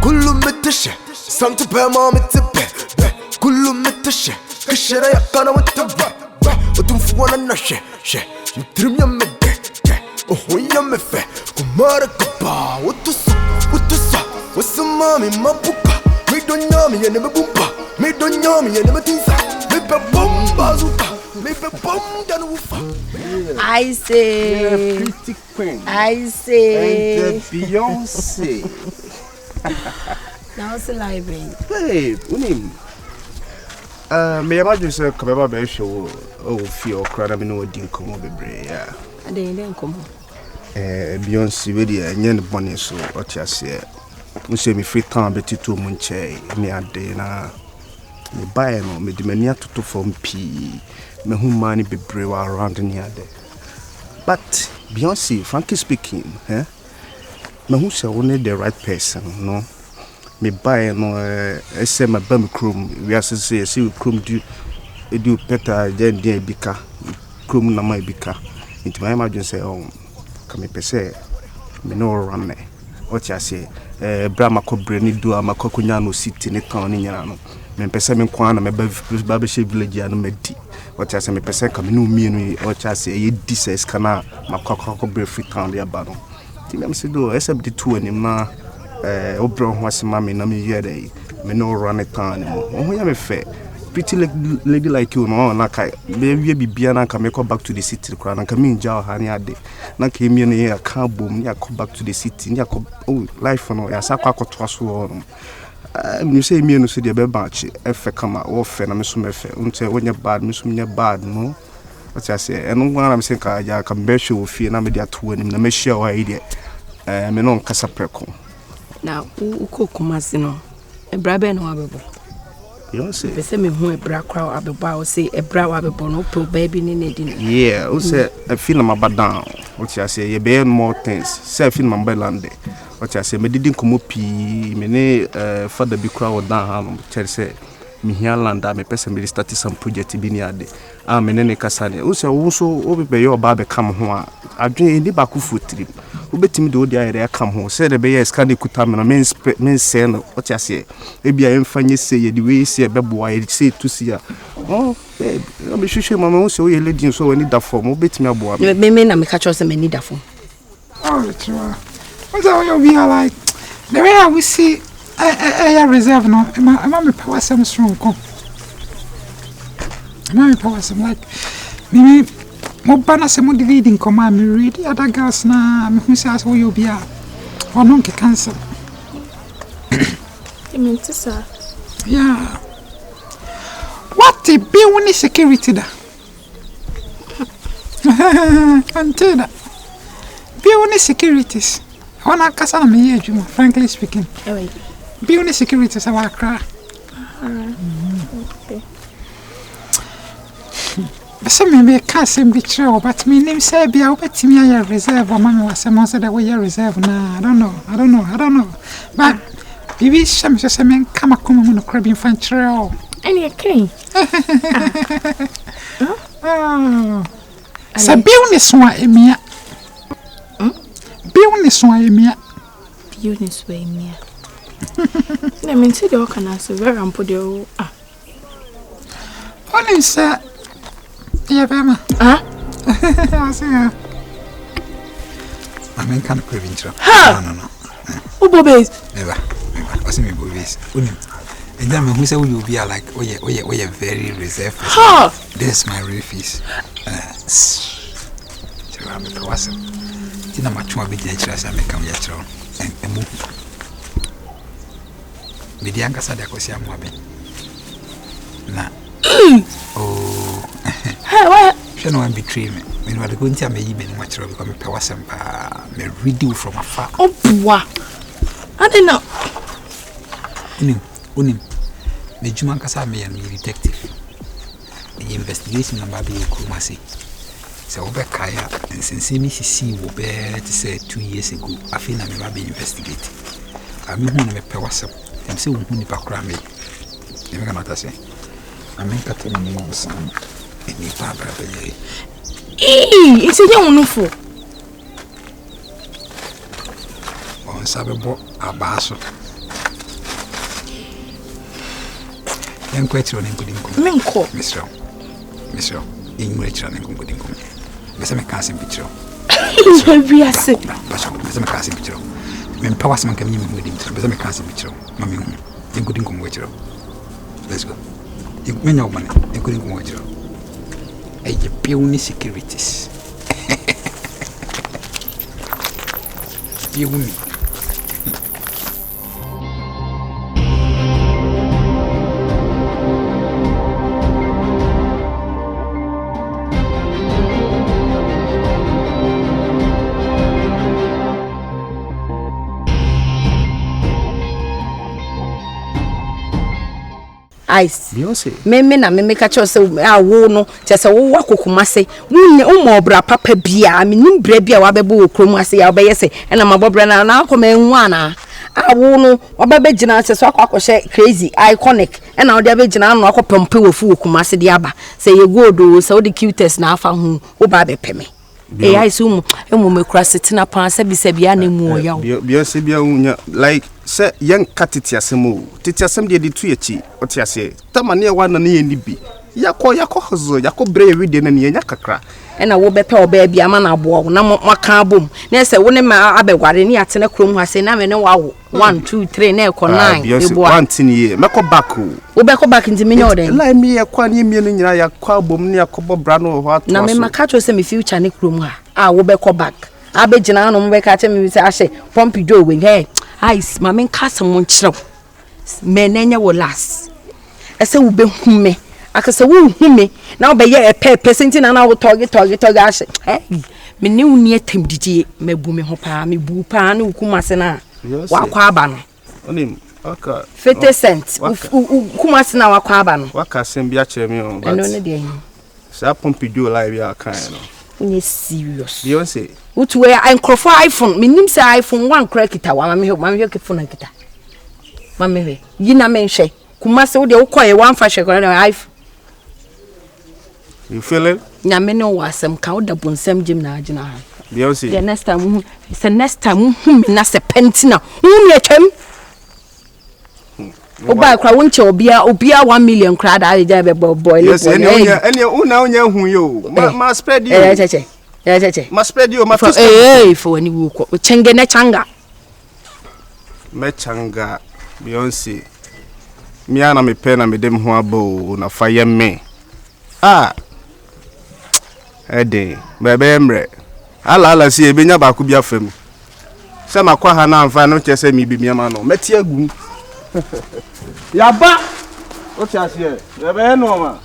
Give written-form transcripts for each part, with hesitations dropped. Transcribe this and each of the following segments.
كله متشة سنت بما متبه كله متشة كشرة يقنا وتبه Otumfour Nana she mtrim ya mede oh ya mefe kumara kapa utusa wasamami mapuka me donyami ya nebumpa me donyami ya nebetinsa me pe bomba zuka me pe bomba nufa I say pretty queen I say and Beyonce now it's live hey unim me imagine say kabeba be show feel crowd me no din komo bebre yeah ade den komo Beyonce we dey enye ne bone so otiase mo say me free time beti to mo nche me ade na me buy no me di mani atoto from p me hu mani bebre wa around ni ade but Beyonce frankly speaking me hu say one the right person no me buy no ese ma bam krom we ase say krom do better than the bika krom na mai bika it my imagine say come pese me no run me what you say bra makobre ni do amakokunya no city ni town ni nyana no me pese me kwa na me ba be she village ya no medi what you say me pese come no mienu what you say e dis kana makokobre free town ya ba no ti me say do ese be two anim na obro ho asema me na me yere me no run it town mo ho ya me fe pretty lady like you no na kai be wie bibia na ka me go back to the city kra na ka me nja ha ni ade na ka emi no ya ka bom ya go back to the city ni akọ life no ya sa kwa to aso no me say emi no so de be batch efe kama wo fe na me so me fe unte wonya bad me so nya bad no what I say eno ngwana me say ka ja ka be show fie na me de ato anim na me share wa ide me no nkasa preko na ukokoma no ebra be no abebo Beyonce. Say me hu ebra kwa abeba o say ebra wa abebo no pro baby ni nedin. Yeah, o say I feel my bad down. What you say you be more things. Say I feel my belande. What you say me didn't come up me ne father be crowd down tell say me here land me person me start some project bi ni ade. Ah me ne kasa ne. O say wo so o be your baba come ho a. Adwen ndi ba ku fotiri. Obetimi de odi ayere akam ho say the be scan de kuta me no men say no what you say e bia emfanye say ye the way say beboa ye say to see ya oh babe me hwehwe mama wo say o ye lady so we need that form obetimi aboa me na me catch us me need that form oh true what are you be like the way I will see I reserve no am me power some strong come am me power some like me mo bana se mo leading command me read other girls na me who says who you be a or no cancel I mean to sir yeah what the be one security da until that be one securities ona kasa na me ye adwuma frankly speaking be one securities awa kra okay so me can't seem be true, but me name say be a wet me a reserve or mammy was someone said that we are reserve now. I don't know. But maybe some men come a common crabbing fan trail. Any king. Oh, so business one in me. Business one in me. Business way me. I mean, say the can answer where I'm put you. Only sir. Yeah, Bama. I see her. I mean, can't crave intro. No. Who Bobbies? Never. What's me, Bobbies? And then who say you be like, oh, yeah, very reserved. This is my refuse. So I'm a person. Tina much more big as I may come yet and move. With the younger side, I could see a mobbing. Nah. Oh. What? She no one betray me. When we are going to me even much trouble because me power some me read you from afar. Oh boy. I don't know. Unim. Me juma kasa me and me detective. The investigation number be kumasi. So we kaya and since me see wo be to say 2 years ago. I feel na me be investigate. I me hu na me power some. Them say hu ni pa kra me. You know what I say? I mean that me no some. Any papa be. It's a young no for. On sabe bo abaso. Yan quite on including Minko. Mister, in which running good income. Mr. McCassin picture. We are sick. Mr. McCassin picture. When powers man came in with him, Mr. McCassin picture. Mammy, in good income with you. Let's go. You win your money, in good income with you. A puny securities. You win. Ice. Beyonce. Me na me ka cho se awo no che se wo wakokoma se wunye umo obra papa bia me nim bra bia wa bebo wo krom ase ya obeye se na mabobra na akoma enwu ana awo no obebe gina se so akwakohye crazy iconic na odi abegina no akopempe wo fu wo kuma se de aba se ye godo se wo de cutest na afa hu wo ba be peme Ice emu me kura setina pan se bi na mu oya Beyonce bia unya like say young katiti asemo titi asem de tu yachi oti ase tamane wa na ne ni bi yakọ hozo yakọ bre everyday na ne nya kakra na wo bepe oba bia ma na abo na maka abom na se wo ne ma abegware ni atene krom ha se na me ne wawo 1 2 3 na ekọ 9 ebo 1 tin ye meko back wo be ko back nti me nyo den la mi yakọ ne mi no nyina yakọ abom ne yakọ bra no ho ato na me maka cho se me future ne krom ha wo be ko back abegina no mo be ka che me se ahye pompido we he Ice ma men kasa mo nkyerɛw me nanya wo last ese wo be hume akase wo hume na wo be ye epepe senti na wo togi ahye me ne wo nie temdidie mabu me ho pa me bu pa na ukuma se na wakwa aba no onim aka 50 cents ukuma se na wakwa aba no waka sem bia kyerɛ me o but no ne de yin sa pompido live ya kan no unye serious Beyonce utuwe enkrofo iPhone minim se iPhone 1 crack kita wa mame ke phone kita mame yina menhwe kuma se wo de wo koye wan fa hwe na iPhone you feel it nyame ne wasem ka wo da bonsam jim na agina ha Beyonce the next time me na se pentina me atwam oba kra wonche obia 1 million kra da aja be boy yes ene una hu yo ma spread you cheche ma spread you ma for for any wo ko chenge ne changa me changa Beyonce mi ana me pe na me dem ho abo na fa ye me ede bebe emre ala si ebenya ba ku bia fam se makwa ha na amfa no che se mi bi mi ama no meti agum yaba o ti ase bebe no ma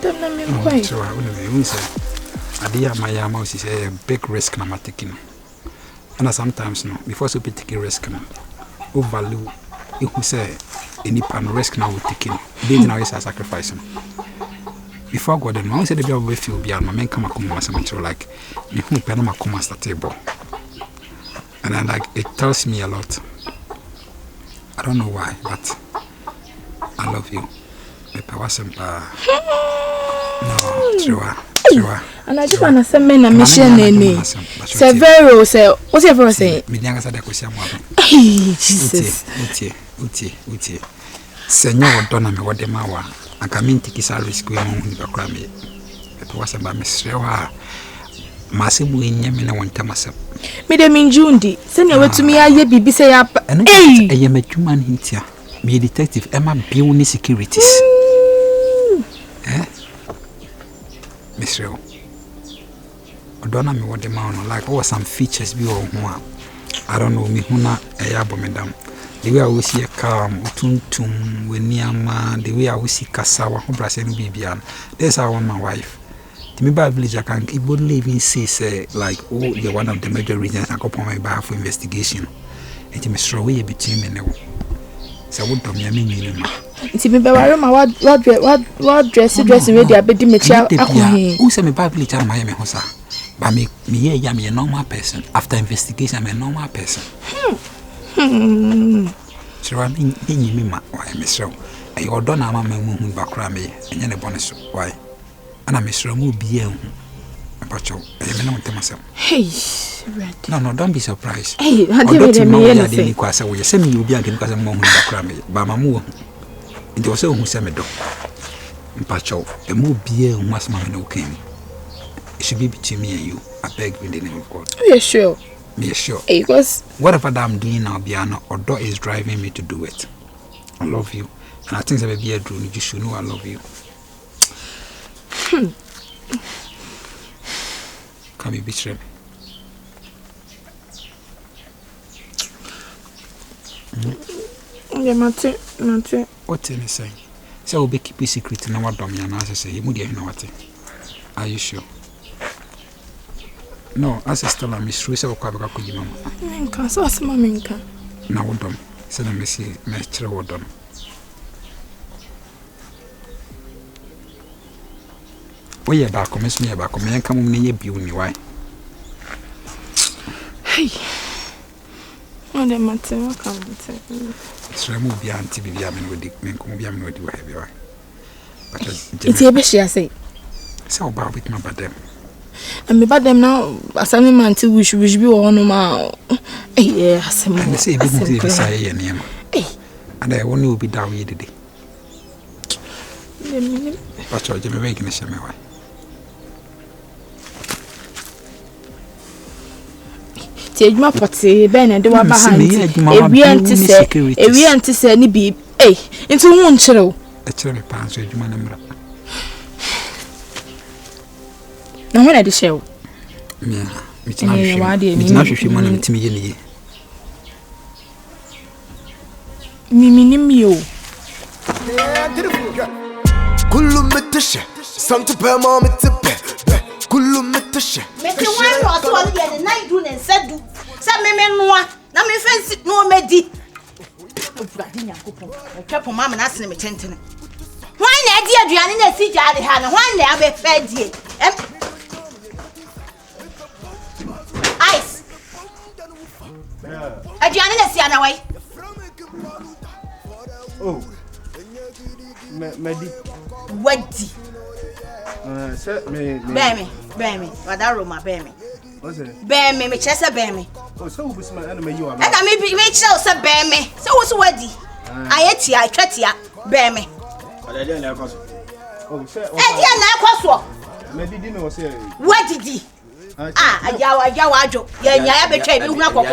Tena me kwai. So I will say, Adia Mayama is a big risk I'm taking. And sometimes no, before so be taking risk no, who value if we say any pan risk now we taking. They now is a sacrifice. Before God, no one said the bill will feel beyond my men come as a like me who Panama come as the table. And I like it tells me a lot. I don't know why, but I love you. No, true. And I just want to say, men are mission name. Severo say, what's your say? Jesus. Uti. Senor Donna me what the mawa. I come in take salary school on the background. It was about Miss Rewa. Massive win Yemen, I want to myself. Madam in Jundi, send your way to me. I ye be say up. And I am a human here. Me detective Emma Beauty Securities. Miss Rew. Don't know what the man like. Or some features be or one. I don't know me huna a yabo madam. The way I will see a calm, Otumfour Nana, the way I will see Kasawa, who brass and Bibian. That's how I want my wife. To me, by village, I can even even say, like, oh, you're one of the major reasons I go upon my behalf for investigation. And you must throw away between me now. So, what do you mean? It's me by what dress ready. I bet me child. Who say me by village? I'm my hosa. But me, I'm a normal person. After investigation, I'm a normal person. So I mean, you mean why, Miss Row? I order now my moon background me, and then a bonus. Why? And I'm Miss Row, be Apacho, I don't tell myself. Hey, Red. No, don't be surprised. Hey, I didn't know anything. Because I was sending you because I'm more than but my move. It was so who sent me do. Apacho, a move beer must man no came. It should be between me and you. I beg in the name of God. Yeah, sure. Be sure. Hey, because whatever that I'm doing now, Biano, or door is driving me to do it. I love you. And I think that be a dream. You should know I love you. Can you betray me? yeah, Mate. What are you saying? So we'll be keep a secret and what dummy and I say, you know what? Are you sure? No, as a still a mistress of Quabaca could you, Mamma. Minka, so as Maminka. Now, what dumb? Send a messy, Master or dumb. We are back, miss me about me and come near you, why? Hey. Oh, the Mate, what can I say? It's removed the auntie be yamming with the men come yamming with you heavy. But It's a bit, I say. So about with my bad them. And me bad them now, as a man till we should be on my. Yeah, as a man. And they say, be say, and him. And I only will be down here today. But you're Jimmy making a shame away. Take my potty, Ben, and do what behind a we anti say, any be, into one channel. A cherry pants with my number. Now, when I the show, Yeah, it's not your money to me. Mimimio. Kulum metashe, Santa Pema metape, Kulum metashe. Make you one or two of the night doing and said, some men one, now me fancy no medi. Couple mamma asking me tenting. Why, dear Diana, see Jolly Hannah, one day I'll be fed ye. Ice. Diana, see another way. Oh. Medi. Weddy. Set me. Bear me. What that room, bear me. What's it? Bear me, Chester bear me. Oh, so who's my enemy? You are. And I may be Rachel, sir, bear me. So what's weddy? I ate ya, I cut ya, bear me. Oh, sir. And yeah, now, Coswell. Medi didn't know, say. What did he? Ah, a yawajo. Yeah, betray me, not why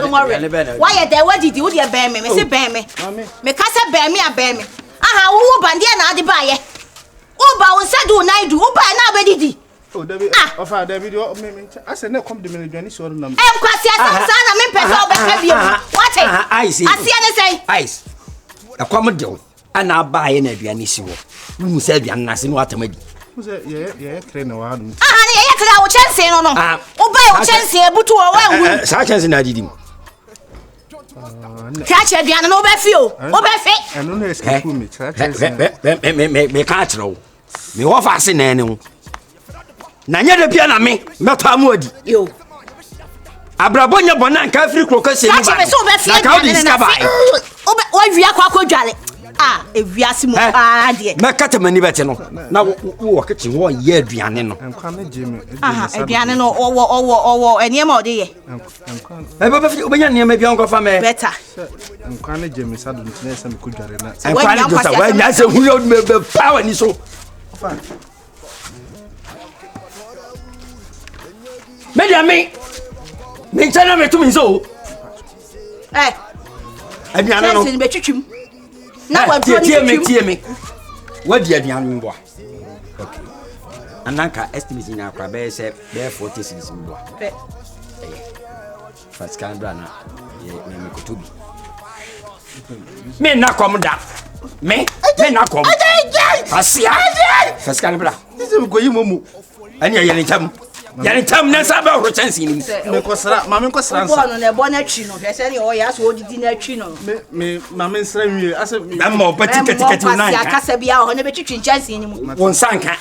are there? What did you bear me? Mr. Bear me. Me casa bear me, a bear me. Aha, who bandiana the buyer? Uba was said do night do, Uba now, Betty. Oh, David, offer David, I said, no compliment, Johnny, so I'm quite what? I see. I see, say, Ice. A commodore, and I'll buy an Avianissimo. Who said you're nothing what I made. Who's that? Yeah, train around. I will chance no. Uba chance but to a such as an idiom. Catch a piano, no feel. I don't know, escape me. Me catch no. Me off as in any. Nanya the piano me, not Hamwood. You. Abrabonia Bonanca, free crocus. Like how discover. Why we are quite jolly. Ah, if we are small, dear. Macatamani better now walk at you 1 year, Dianino. I'm coming, Jimmy. Diana or any more day. Maybe Uncle Family Better. I'm coming, Jimmy. Suddenly, some good and that's a wheel power and so. Maybe me tell me to me so. Eh, I mean, now, tear me. What do you mean? Okay. And Nanka estimating our crabbe said, therefore, this is first can run. Me not come down. Me not come. I see. First can bra. This is going Momu. And you're yelling time. Yelling time, no sabbath, retention. Mamma Cosran on a bonnet chino. I said, oh, yes, what did dinner chino? Me, Mamma Slam, I said, I'm more petty to 9. I can't be out on a between chance anymore. One sanka.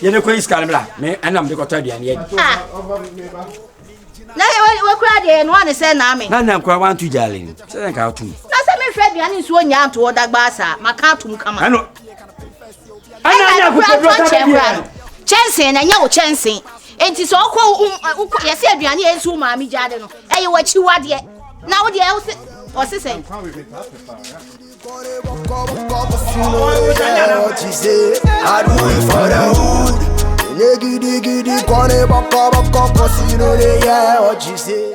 You're the queen's calendar, me, and I'm the Cottadian yet. Now, we're crying and one is an army. None of them want to jelly. Say, how to. That's a friend, and it's 1 year to order Bassa. My cartoon come. I know. Chensing na nya wo chensing. Enti so okọ yesi aduane ensu maami jade no. Eye wachi wade. Na wo de o se say. I do it for the hood. Giddy, giddy, gone, baka, baka, cause you know they, yeah, what you say.